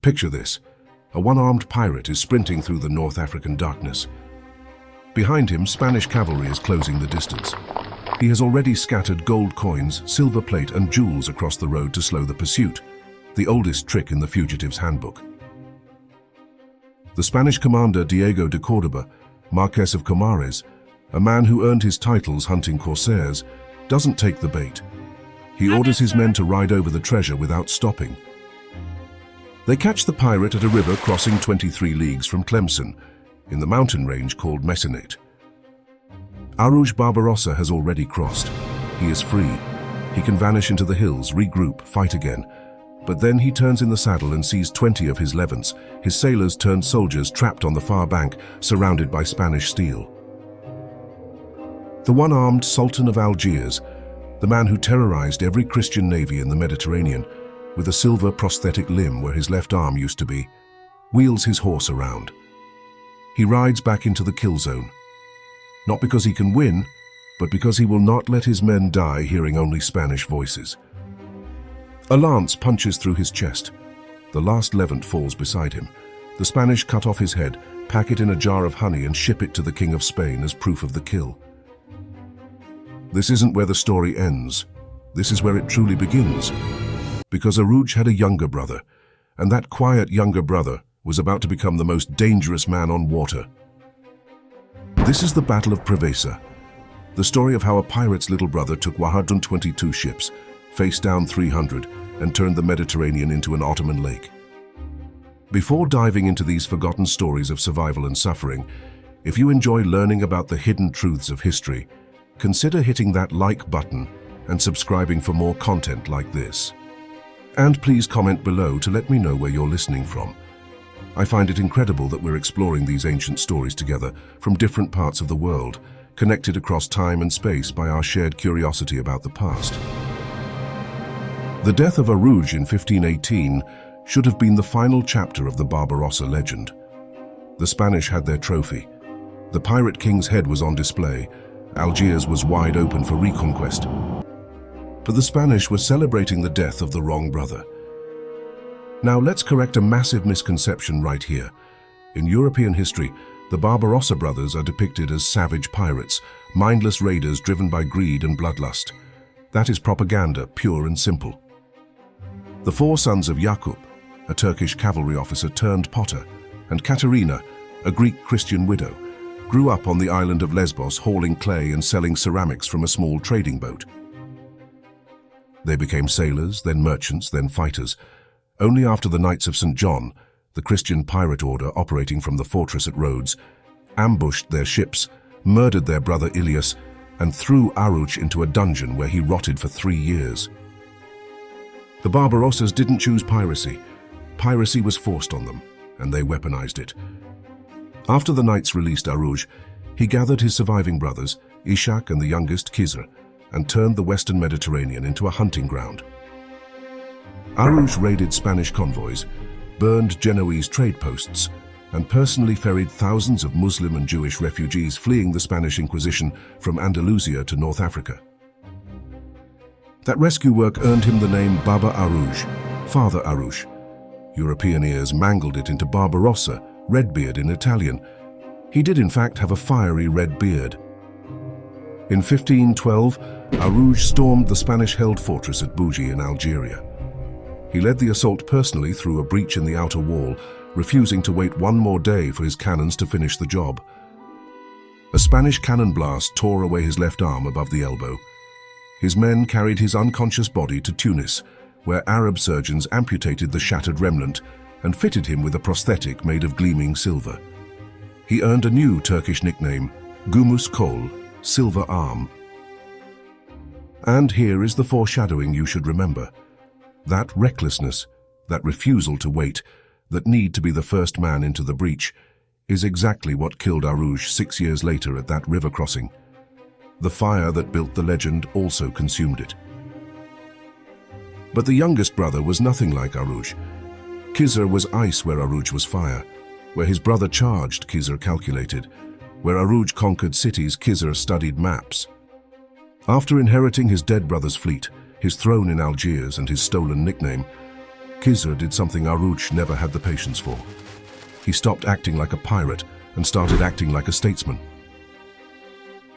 Picture this. A one-armed pirate is sprinting through the North African darkness. Behind him, Spanish cavalry is closing the distance. He has already scattered gold coins, silver plate, and jewels across the road to slow the pursuit, the oldest trick in the fugitive's handbook. The Spanish commander Diego de Córdoba, Marquess of Comares, a man who earned his titles hunting corsairs, doesn't take the bait. He orders his men to ride over the treasure without stopping. They catch the pirate at a river crossing 23 leagues from Tlemcen, in the mountain range called Messinate. Aruj Barbarossa has already crossed. He is free. He can vanish into the hills, regroup, fight again. But then he turns in the saddle and sees 20 of his Levants, his sailors turned soldiers trapped on the far bank, surrounded by Spanish steel. The one-armed Sultan of Algiers, the man who terrorized every Christian navy in the Mediterranean, with a silver prosthetic limb where his left arm used to be, wheels his horse around. He rides back into the kill zone. Not because he can win, but because he will not let his men die hearing only Spanish voices. A lance punches through his chest. The last Levant falls beside him. The Spanish cut off his head, pack it in a jar of honey and ship it to the King of Spain as proof of the kill. This isn't where the story ends. This is where it truly begins. Because Aruj had a younger brother, and that quiet younger brother was about to become the most dangerous man on water. This is the Battle of Preveza, the story of how a pirate's little brother took 122 ships, faced down 300, and turned the Mediterranean into an Ottoman lake. Before diving into these forgotten stories of survival and suffering, if you enjoy learning about the hidden truths of history, consider hitting that like button and subscribing for more content like this. And please comment below to let me know where you're listening from. I find it incredible that we're exploring these ancient stories together from different parts of the world, connected across time and space by our shared curiosity about the past. The death of Aruj in 1518 should have been the final chapter of the Barbarossa legend. The Spanish had their trophy. The pirate king's head was on display. Algiers was wide open for reconquest. But the Spanish were celebrating the death of the wrong brother. Now let's correct a massive misconception right here. In European history, the Barbarossa brothers are depicted as savage pirates, mindless raiders driven by greed and bloodlust. That is propaganda, pure and simple. The four sons of Jakub, a Turkish cavalry officer turned potter, and Katerina, a Greek Christian widow, grew up on the island of Lesbos hauling clay and selling ceramics from a small trading boat. They became sailors, then merchants, then fighters. Only after the Knights of St. John, the Christian pirate order operating from the fortress at Rhodes, ambushed their ships, murdered their brother Ilias, and threw Aruj into a dungeon where he rotted for 3 years. The Barbarossas didn't choose piracy. Piracy was forced on them, and they weaponized it. After the knights released Aruj, he gathered his surviving brothers, Ishak and the youngest Khizr, and turned the western Mediterranean into a hunting ground. Aruj raided Spanish convoys, burned Genoese trade posts, and personally ferried thousands of Muslim and Jewish refugees fleeing the Spanish Inquisition from Andalusia to North Africa. That rescue work earned him the name Baba Aruj, Father Aruj. European ears mangled it into Barbarossa, Redbeard in Italian. He did in fact have a fiery red beard. In 1512, Aruj stormed the Spanish-held fortress at Bougie in Algeria. He led the assault personally through a breach in the outer wall, refusing to wait one more day for his cannons to finish the job. A Spanish cannon blast tore away his left arm above the elbow. His men carried his unconscious body to Tunis, where Arab surgeons amputated the shattered remnant and fitted him with a prosthetic made of gleaming silver. He earned a new Turkish nickname, Gumus Kol, Silver Arm. And here is the foreshadowing you should remember. That recklessness, that refusal to wait, that need to be the first man into the breach, is exactly what killed Aruj 6 years later at that river crossing. The fire that built the legend also consumed it. But the youngest brother was nothing like Aruj. Khizr was ice where Aruj was fire. Where his brother charged, Khizr calculated. Where Aruj conquered cities, Khizr studied maps. After inheriting his dead brother's fleet, his throne in Algiers and his stolen nickname, Khizr did something Aruj never had the patience for. He stopped acting like a pirate and started acting like a statesman.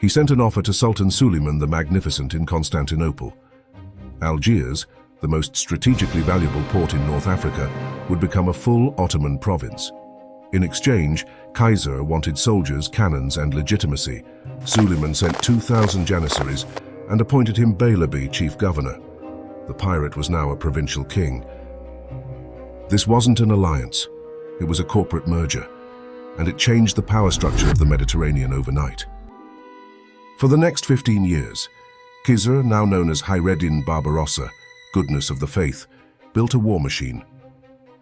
He sent an offer to Sultan Suleiman the Magnificent in Constantinople. Algiers, the most strategically valuable port in North Africa, would become a full Ottoman province. In exchange, Kaiser wanted soldiers, cannons, and legitimacy. Suleiman sent 2,000 janissaries and appointed him Beylerbey chief governor. The pirate was now a provincial king. This wasn't an alliance, it was a corporate merger, and it changed the power structure of the Mediterranean overnight. For the next 15 years, Khizr, now known as Hayreddin Barbarossa, goodness of the faith, built a war machine.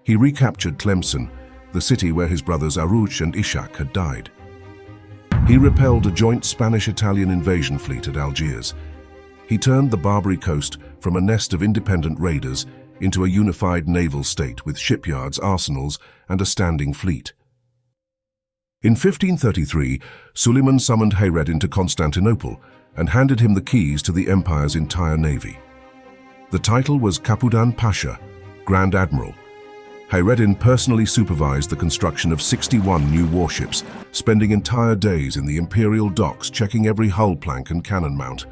He recaptured Tlemcen, the city where his brothers Aruj and Ishak had died. He repelled a joint Spanish-Italian invasion fleet at Algiers. He turned the Barbary coast from a nest of independent raiders into a unified naval state with shipyards, arsenals, and a standing fleet. In 1533, Suleiman summoned Hayreddin to Constantinople and handed him the keys to the empire's entire navy. The title was Capudan Pasha, Grand Admiral. Hayreddin personally supervised the construction of 61 new warships, spending entire days in the imperial docks checking every hull plank and cannon mount.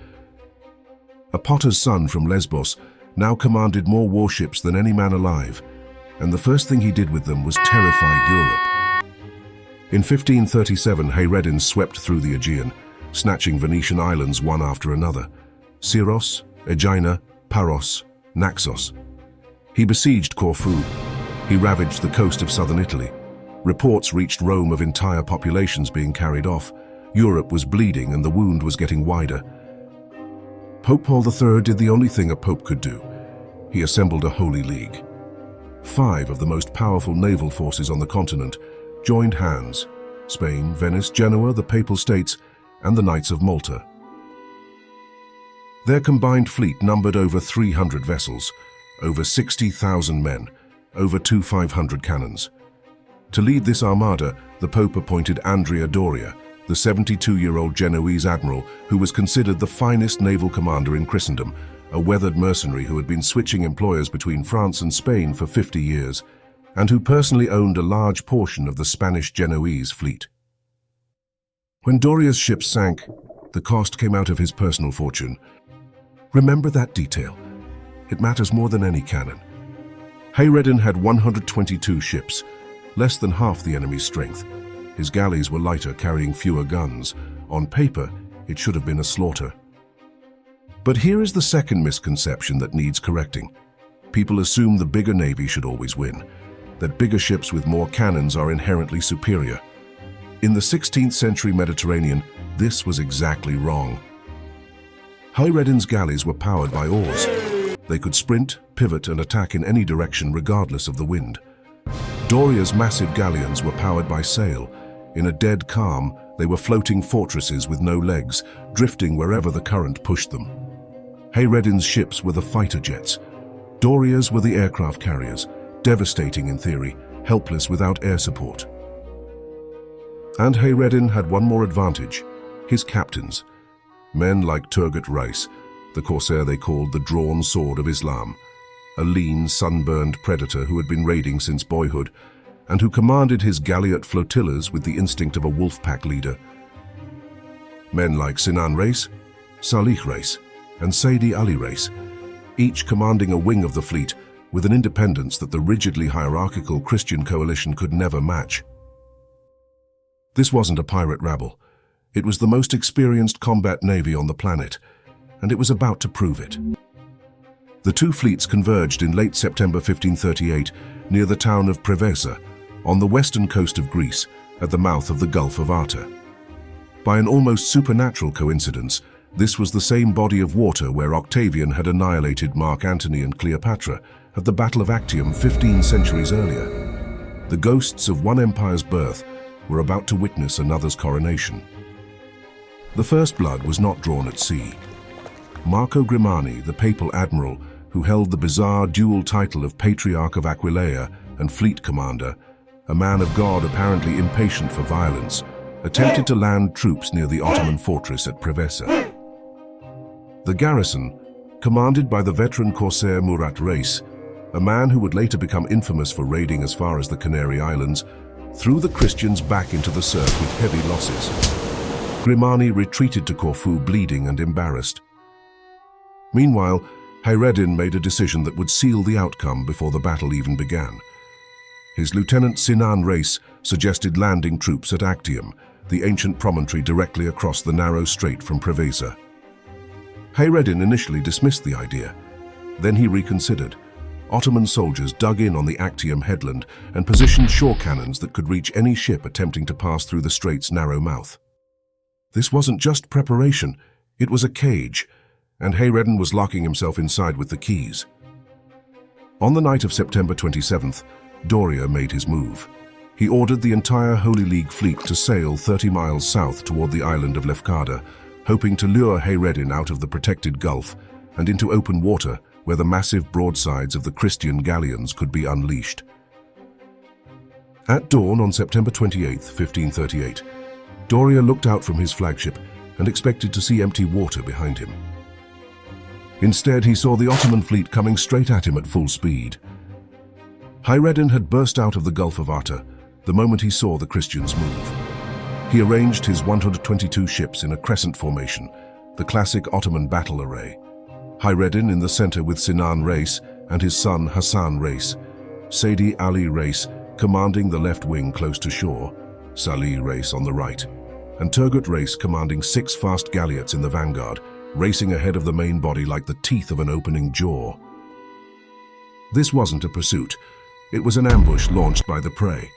A potter's son from Lesbos now commanded more warships than any man alive, and the first thing he did with them was terrify Europe. In 1537, Hayreddin swept through the Aegean, snatching Venetian islands one after another: Syros, Aegina, Paros, Naxos. He besieged Corfu. He ravaged the coast of southern Italy. Reports reached Rome of entire populations being carried off. Europe was bleeding and the wound was getting wider. Pope Paul III did the only thing a pope could do. He assembled a Holy League. 5 of the most powerful naval forces on the continent joined hands: Spain, Venice, Genoa, the Papal States, and the Knights of Malta. Their combined fleet numbered over 300 vessels, over 60,000 men, over 2,500 cannons. To lead this armada, the Pope appointed Andrea Doria, the 72-year-old Genoese admiral who was considered the finest naval commander in Christendom, a weathered mercenary who had been switching employers between France and Spain for 50 years, and who personally owned a large portion of the Spanish-Genoese fleet. When Doria's ship sank, the cost came out of his personal fortune. Remember that detail. It matters more than any cannon. Hayreddin had 122 ships, less than half the enemy's strength. His galleys were lighter, carrying fewer guns. On paper, it should have been a slaughter. But here is the second misconception that needs correcting. People assume the bigger navy should always win, that bigger ships with more cannons are inherently superior. In the 16th century Mediterranean, this was exactly wrong. Hayreddin's galleys were powered by oars. They could sprint, pivot, and attack in any direction regardless of the wind. Doria's massive galleons were powered by sail. In a dead calm, they were floating fortresses with no legs, drifting wherever the current pushed them. Hayreddin's ships were the fighter jets. Doria's were the aircraft carriers, devastating in theory, helpless without air support. And Hayreddin had one more advantage: his captains. Men like Turgut Reis, the corsair they called the Drawn Sword of Islam, a lean, sunburned predator who had been raiding since boyhood, and who commanded his galliot flotillas with the instinct of a wolf pack leader. Men like Sinan Reis, Salih Reis, and Saidi Ali Reis, each commanding a wing of the fleet with an independence that the rigidly hierarchical Christian coalition could never match. This wasn't a pirate rabble. It was the most experienced combat navy on the planet, and it was about to prove it. The two fleets converged in late September 1538 near the town of Preveza, on the western coast of Greece, at the mouth of the Gulf of Arta. By an almost supernatural coincidence, this was the same body of water where Octavian had annihilated Mark Antony and Cleopatra at the Battle of Actium 15 centuries earlier. The ghosts of one empire's birth were about to witness another's coronation. The first blood was not drawn at sea. Marco Grimani, the papal admiral who held the bizarre dual title of Patriarch of Aquileia and Fleet Commander, a man of God apparently impatient for violence, attempted to land troops near the Ottoman fortress at Preveza. The garrison, commanded by the veteran corsair Murat Reis, a man who would later become infamous for raiding as far as the Canary Islands, threw the Christians back into the surf with heavy losses. Grimani retreated to Corfu bleeding and embarrassed. Meanwhile, Hayreddin made a decision that would seal the outcome before the battle even began. His lieutenant Sinan Reis suggested landing troops at Actium, the ancient promontory directly across the narrow strait from Preveza. Hayreddin initially dismissed the idea. Then he reconsidered. Ottoman soldiers dug in on the Actium headland and positioned shore cannons that could reach any ship attempting to pass through the strait's narrow mouth. This wasn't just preparation, it was a cage, and Hayreddin was locking himself inside with the keys. On the night of September 27th, Doria made his move. He ordered the entire Holy League fleet to sail 30 miles south toward the island of Lefkada, hoping to lure Hayreddin out of the protected gulf and into open water where the massive broadsides of the Christian galleons could be unleashed. At dawn on September 28, 1538, Doria looked out from his flagship and expected to see empty water behind him. Instead, he saw the Ottoman fleet coming straight at him at full speed. Hayreddin had burst out of the Gulf of Arta the moment he saw the Christians move. He arranged his 122 ships in a crescent formation, the classic Ottoman battle array. Hayreddin in the center with Sinan Reis and his son Hassan Reis, Saidi Ali Reis commanding the left wing close to shore, Salih Reis on the right, and Turgut Reis commanding 6 fast galleots in the vanguard, racing ahead of the main body like the teeth of an opening jaw. This wasn't a pursuit, it was an ambush launched by the prey.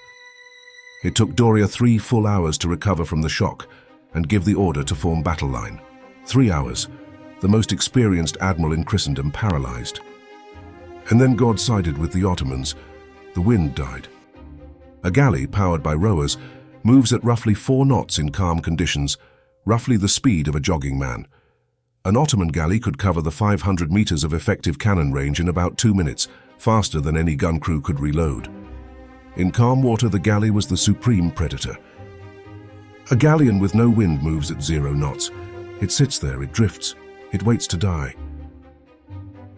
It took Doria 3 full hours to recover from the shock and give the order to form battle line. 3 hours, the most experienced admiral in Christendom paralyzed. And then God sided with the Ottomans. The wind died. A galley powered by rowers moves at roughly 4 knots in calm conditions, roughly the speed of a jogging man. An Ottoman galley could cover the 500 meters of effective cannon range in about 2 minutes, faster than any gun crew could reload. In calm water, the galley was the supreme predator. A galleon with no wind moves at 0 knots. It sits there, it drifts, it waits to die.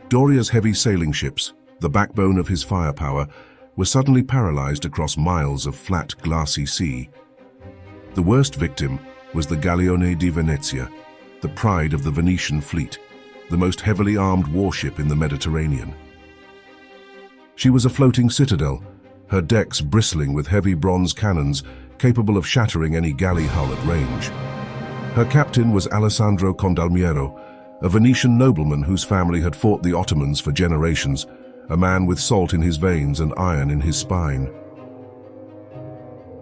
Doria's heavy sailing ships, the backbone of his firepower, were suddenly paralyzed across miles of flat, glassy sea. The worst victim was the Galleone di Venezia, the pride of the Venetian fleet, the most heavily armed warship in the Mediterranean. She was a floating citadel, her decks bristling with heavy bronze cannons capable of shattering any galley hull at range. Her captain was Alessandro Condalmiero, a Venetian nobleman whose family had fought the Ottomans for generations, a man with salt in his veins and iron in his spine.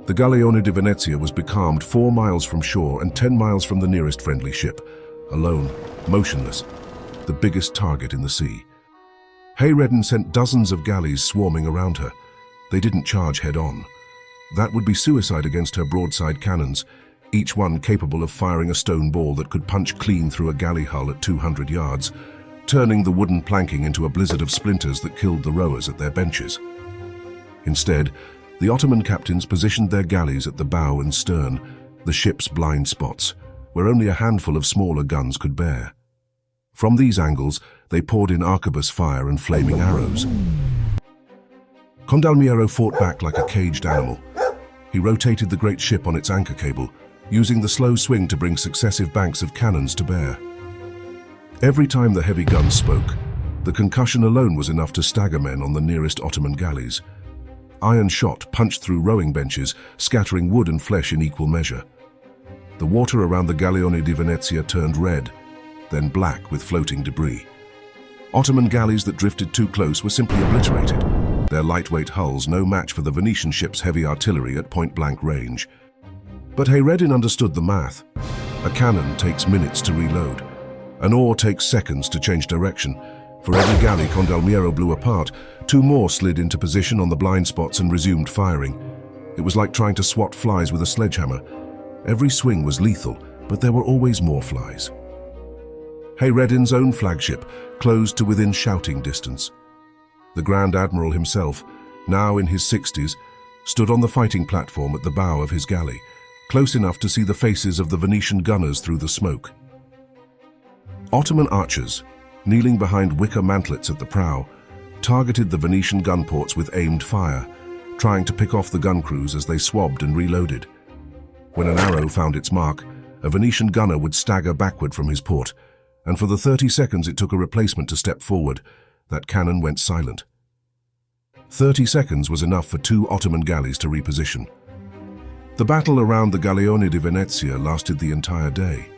The Galleone di Venezia was becalmed 4 miles from shore and 10 miles from the nearest friendly ship, alone, motionless, the biggest target in the sea. Hayreddin sent dozens of galleys swarming around her. They didn't charge head-on. That would be suicide against her broadside cannons, each one capable of firing a stone ball that could punch clean through a galley hull at 200 yards, turning the wooden planking into a blizzard of splinters that killed the rowers at their benches. Instead, the Ottoman captains positioned their galleys at the bow and stern, the ship's blind spots, where only a handful of smaller guns could bear. From these angles, they poured in arquebus fire and flaming arrows. Condalmiero fought back like a caged animal. He rotated the great ship on its anchor cable, using the slow swing to bring successive banks of cannons to bear. Every time the heavy guns spoke, the concussion alone was enough to stagger men on the nearest Ottoman galleys. Iron shot punched through rowing benches, scattering wood and flesh in equal measure. The water around the Galleone di Venezia turned red, then black with floating debris. Ottoman galleys that drifted too close were simply obliterated, their lightweight hulls no match for the Venetian ship's heavy artillery at point-blank range. But Hayreddin understood the math. A cannon takes minutes to reload. An oar takes seconds to change direction. For every galley Condalmiero blew apart, 2 more slid into position on the blind spots and resumed firing. It was like trying to swat flies with a sledgehammer. Every swing was lethal, but there were always more flies. Hayreddin's own flagship closed to within shouting distance. The Grand Admiral himself, now in his 60s, stood on the fighting platform at the bow of his galley, close enough to see the faces of the Venetian gunners through the smoke. Ottoman archers, kneeling behind wicker mantlets at the prow, targeted the Venetian gun ports with aimed fire, trying to pick off the gun crews as they swabbed and reloaded. When an arrow found its mark, a Venetian gunner would stagger backward from his port, and for the 30 seconds it took a replacement to step forward, that cannon went silent. 30 seconds was enough for 2 Ottoman galleys to reposition. The battle around the Galleone di Venezia lasted the entire day.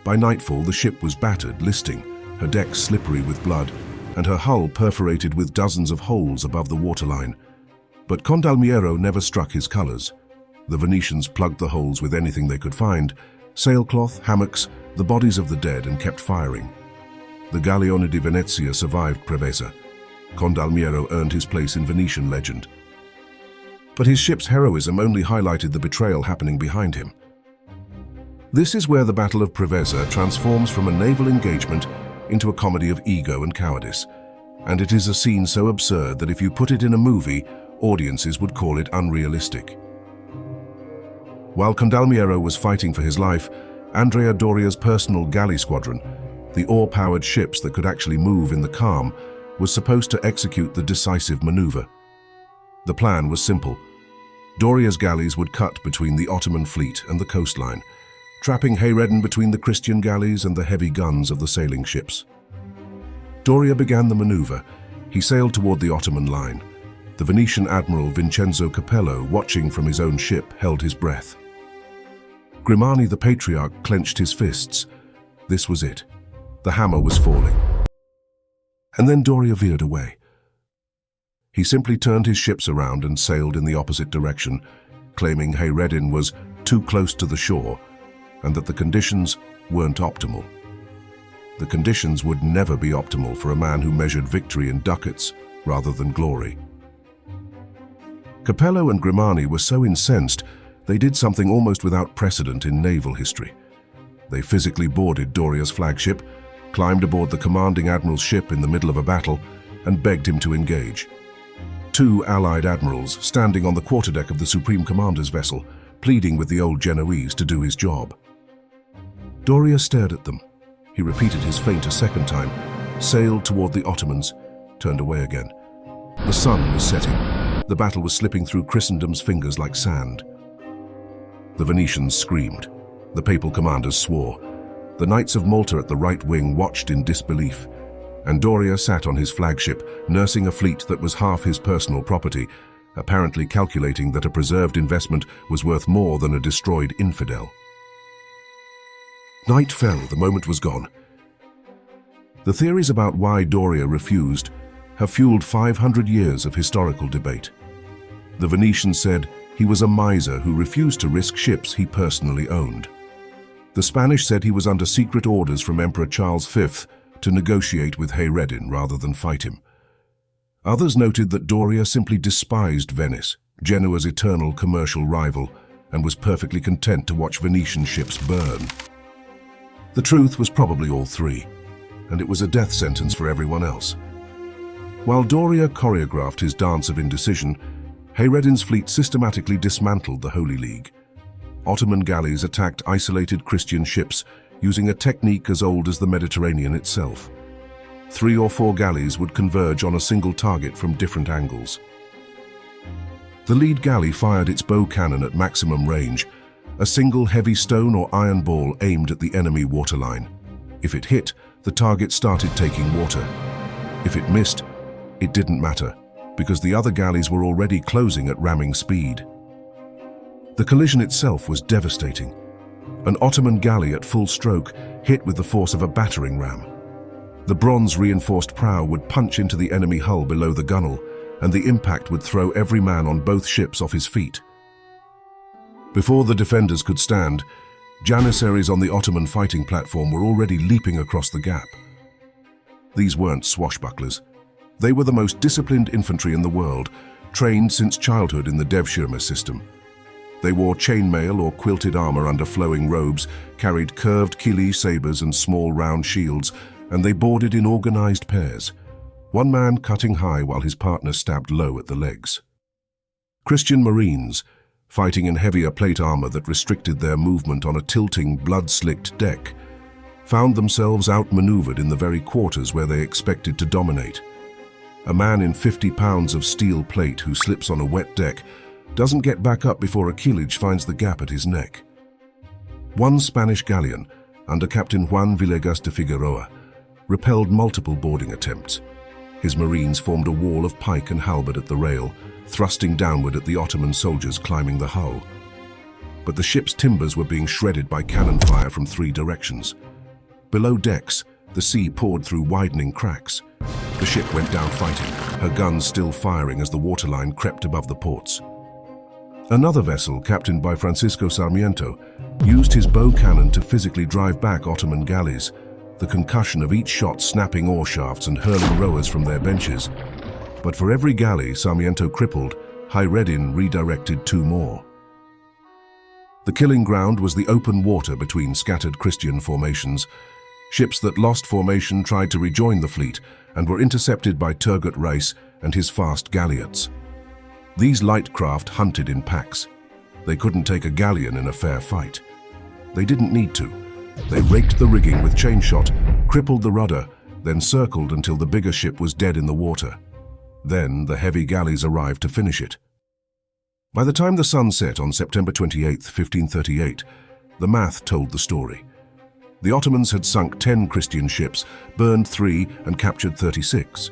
By nightfall, the ship was battered, listing, her decks slippery with blood, and her hull perforated with dozens of holes above the waterline. But Condalmiero never struck his colors. The Venetians plugged the holes with anything they could find, sailcloth, hammocks, the bodies of the dead, and kept firing. The Galleone di Venezia survived Preveza. Condalmiero earned his place in Venetian legend. But his ship's heroism only highlighted the betrayal happening behind him. This is where the Battle of Preveza transforms from a naval engagement into a comedy of ego and cowardice, and it is a scene so absurd that if you put it in a movie, audiences would call it unrealistic. While Condalmiero was fighting for his life, Andrea Doria's personal galley squadron, the oar-powered ships that could actually move in the calm, was supposed to execute the decisive maneuver. The plan was simple. Doria's galleys would cut between the Ottoman fleet and the coastline, trapping Hayreddin between the Christian galleys and the heavy guns of the sailing ships. Doria began the maneuver. He sailed toward the Ottoman line. The Venetian admiral Vincenzo Capello, watching from his own ship, held his breath. Grimani the Patriarch clenched his fists. This was it. The hammer was falling. And then Doria veered away. He simply turned his ships around and sailed in the opposite direction, claiming Hayreddin was too close to the shore and that the conditions weren't optimal. The conditions would never be optimal for a man who measured victory in ducats rather than glory. Capello and Grimani were so incensed they did something almost without precedent in naval history. They physically boarded Doria's flagship, climbed aboard the commanding admiral's ship in the middle of a battle, and begged him to engage. 2 allied admirals standing on the quarterdeck of the Supreme Commander's vessel, pleading with the old Genoese to do his job. Doria stared at them. He repeated his feint a second time, sailed toward the Ottomans, turned away again. The sun was setting. The battle was slipping through Christendom's fingers like sand. The Venetians screamed. The papal commanders swore. The Knights of Malta at the right wing watched in disbelief, and Doria sat on his flagship, nursing a fleet that was half his personal property, apparently calculating that a preserved investment was worth more than a destroyed infidel. Night fell, the moment was gone. The theories about why Doria refused have fueled 500 years of historical debate. The Venetians said he was a miser who refused to risk ships he personally owned. The Spanish said he was under secret orders from Emperor Charles V to negotiate with Hayreddin rather than fight him. Others noted that Doria simply despised Venice, Genoa's eternal commercial rival, and was perfectly content to watch Venetian ships burn. The truth was probably all three, and it was a death sentence for everyone else. While Doria choreographed his dance of indecision, Hayreddin's fleet systematically dismantled the Holy League. Ottoman galleys attacked isolated Christian ships using a technique as old as the Mediterranean itself. 3 or 4 galleys would converge on a single target from different angles. The lead galley fired its bow cannon at maximum range, a single heavy stone or iron ball aimed at the enemy waterline. If it hit, the target started taking water. If it missed, it didn't matter, because the other galleys were already closing at ramming speed. The collision itself was devastating. An Ottoman galley at full stroke hit with the force of a battering ram. The bronze-reinforced prow would punch into the enemy hull below the gunwale, and the impact would throw every man on both ships off his feet. Before the defenders could stand, janissaries on the Ottoman fighting platform were already leaping across the gap. These weren't swashbucklers. They were the most disciplined infantry in the world, trained since childhood in the Devshirme system. They wore chainmail or quilted armor under flowing robes, carried curved kili sabers and small round shields, and they boarded in organized pairs, one man cutting high while his partner stabbed low at the legs. Christian Marines, fighting in heavier plate armor that restricted their movement on a tilting, blood-slicked deck, found themselves outmaneuvered in the very quarters where they expected to dominate. A man in 50 pounds of steel plate who slips on a wet deck doesn't get back up before a keelage finds the gap at his neck. One Spanish galleon, under Captain Juan Villegas de Figueroa, repelled multiple boarding attempts. His marines formed a wall of pike and halberd at the rail, thrusting downward at the Ottoman soldiers climbing the hull. But the ship's timbers were being shredded by cannon fire from 3 directions. Below decks, the sea poured through widening cracks. The ship went down fighting, her guns still firing as the waterline crept above the ports. Another vessel, captained by Francisco Sarmiento, used his bow cannon to physically drive back Ottoman galleys, the concussion of each shot snapping oar shafts and hurling rowers from their benches. But for every galley Sarmiento crippled, Hayreddin redirected 2 more. The killing ground was the open water between scattered Christian formations. Ships that lost formation tried to rejoin the fleet and were intercepted by Turgut Reis and his fast galleots. These light craft hunted in packs. They couldn't take a galleon in a fair fight. They didn't need to. They raked the rigging with chain shot, crippled the rudder, then circled until the bigger ship was dead in the water. Then the heavy galleys arrived to finish it. By the time the sun set on September 28, 1538, the math told the story. The Ottomans had sunk 10 Christian ships, burned 3 and captured 36.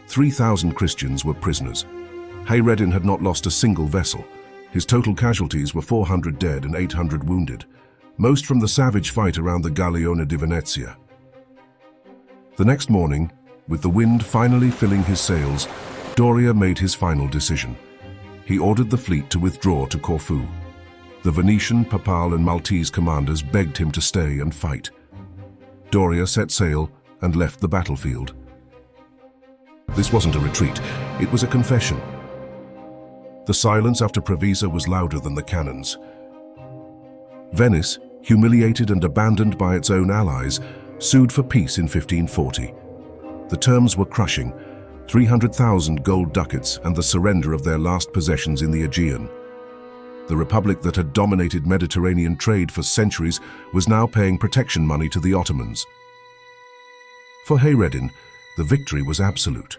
3,000 Christians were prisoners. Hayreddin had not lost a single vessel. His total casualties were 400 dead and 800 wounded, most from the savage fight around the Galeone di Venezia. The next morning, with the wind finally filling his sails, Doria made his final decision. He ordered the fleet to withdraw to Corfu. The Venetian, Papal and Maltese commanders begged him to stay and fight. Doria set sail and left the battlefield. This wasn't a retreat, it was a confession. The silence after Preveza was louder than the cannons. Venice, humiliated and abandoned by its own allies, sued for peace in 1540. The terms were crushing: 300,000 gold ducats and the surrender of their last possessions in the Aegean. The republic that had dominated Mediterranean trade for centuries was now paying protection money to the Ottomans. For Hayreddin, the victory was absolute.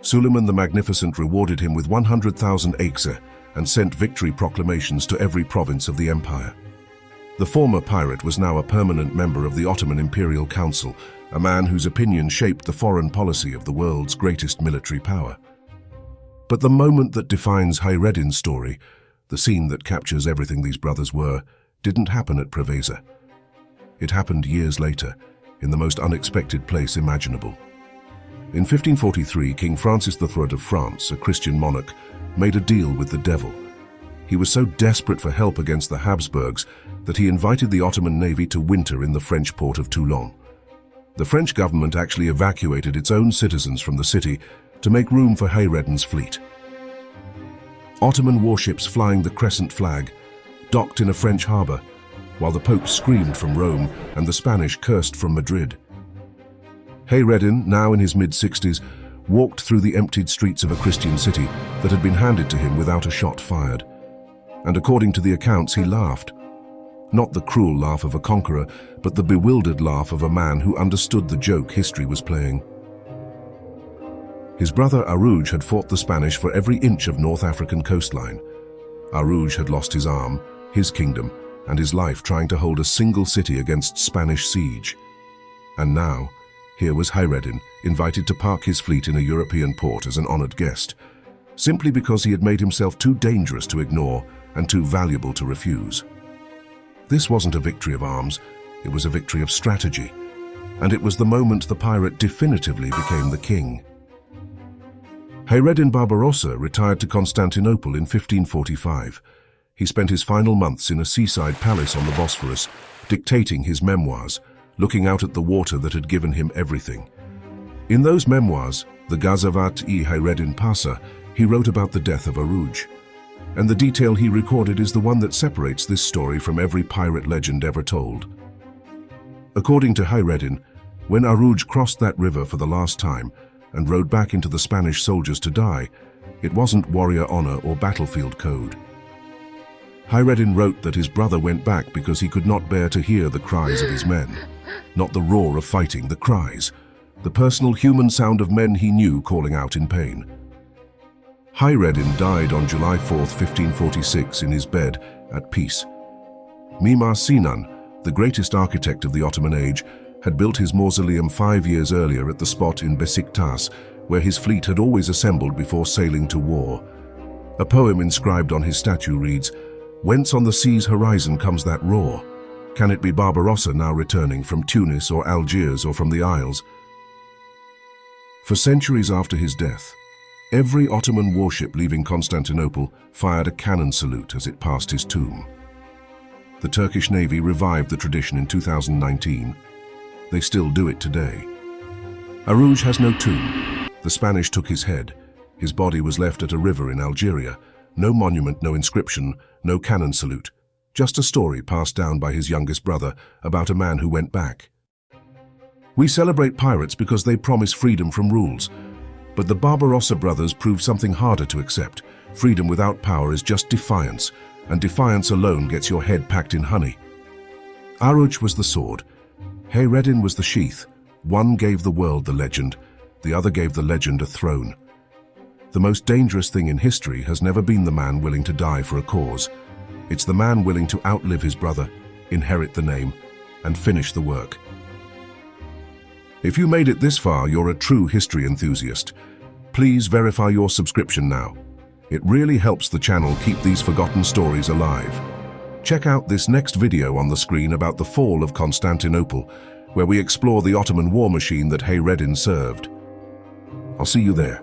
Suleiman the Magnificent rewarded him with 100,000 axe and sent victory proclamations to every province of the empire. The former pirate was now a permanent member of the Ottoman Imperial Council, a man whose opinion shaped the foreign policy of the world's greatest military power. But the moment that defines Hayreddin's story, the scene that captures everything these brothers were, didn't happen at Preveza. It happened years later, in the most unexpected place imaginable. In 1543, King Francis III of France, a Christian monarch, made a deal with the devil. He was so desperate for help against the Habsburgs that he invited the Ottoman navy to winter in the French port of Toulon. The French government actually evacuated its own citizens from the city to make room for Hayreddin's fleet. Ottoman warships flying the crescent flag docked in a French harbor, while the Pope screamed from Rome and the Spanish cursed from Madrid. Hayreddin, now in his mid-60s, walked through the emptied streets of a Christian city that had been handed to him without a shot fired. And according to the accounts, he laughed. Not the cruel laugh of a conqueror, but the bewildered laugh of a man who understood the joke history was playing. His brother Aruj had fought the Spanish for every inch of North African coastline. Aruj had lost his arm, his kingdom, and his life trying to hold a single city against Spanish siege. And now, here was Hayreddin, invited to park his fleet in a European port as an honored guest, simply because he had made himself too dangerous to ignore and too valuable to refuse. This wasn't a victory of arms, it was a victory of strategy, and it was the moment the pirate definitively became the king. Hayreddin Barbarossa retired to Constantinople in 1545. He spent his final months in a seaside palace on the Bosphorus, dictating his memoirs, looking out at the water that had given him everything. In those memoirs, the Ghazavat-i Hayreddin Pasa, he wrote about the death of Aruj. And the detail he recorded is the one that separates this story from every pirate legend ever told. According to Hayreddin, when Aruj crossed that river for the last time and rode back into the Spanish soldiers to die, it wasn't warrior honor or battlefield code. Hayreddin wrote that his brother went back because he could not bear to hear the cries of his men. Not the roar of fighting, the cries. the personal human sound of men he knew calling out in pain. Hayreddin died on July 4, 1546, in his bed, at peace. Mimar Sinan, the greatest architect of the Ottoman age, had built his mausoleum 5 years earlier at the spot in Besiktas, where his fleet had always assembled before sailing to war. A poem inscribed on his statue reads, "Whence on the sea's horizon comes that roar? Can it be Barbarossa now returning from Tunis or Algiers or from the Isles?" For centuries after his death, every Ottoman warship leaving Constantinople fired a cannon salute as it passed his tomb. The Turkish Navy revived the tradition in 2019. They still do it today. Aruj has no tomb. The Spanish took his head. His body was left at a river in Algeria. No monument, no inscription, no cannon salute. Just a story passed down by his youngest brother about a man who went back. We celebrate pirates because they promise freedom from rules. But the Barbarossa brothers proved something harder to accept. Freedom without power is just defiance, and defiance alone gets your head packed in honey. Aruj was the sword. Hayreddin was the sheath. One gave the world the legend, the other gave the legend a throne. The most dangerous thing in history has never been the man willing to die for a cause. It's the man willing to outlive his brother, inherit the name, and finish the work. If you made it this far, you're a true history enthusiast. Please verify your subscription now. It really helps the channel keep these forgotten stories alive. Check out this next video on the screen about the fall of Constantinople, where we explore the Ottoman war machine that Hayreddin served. I'll see you there.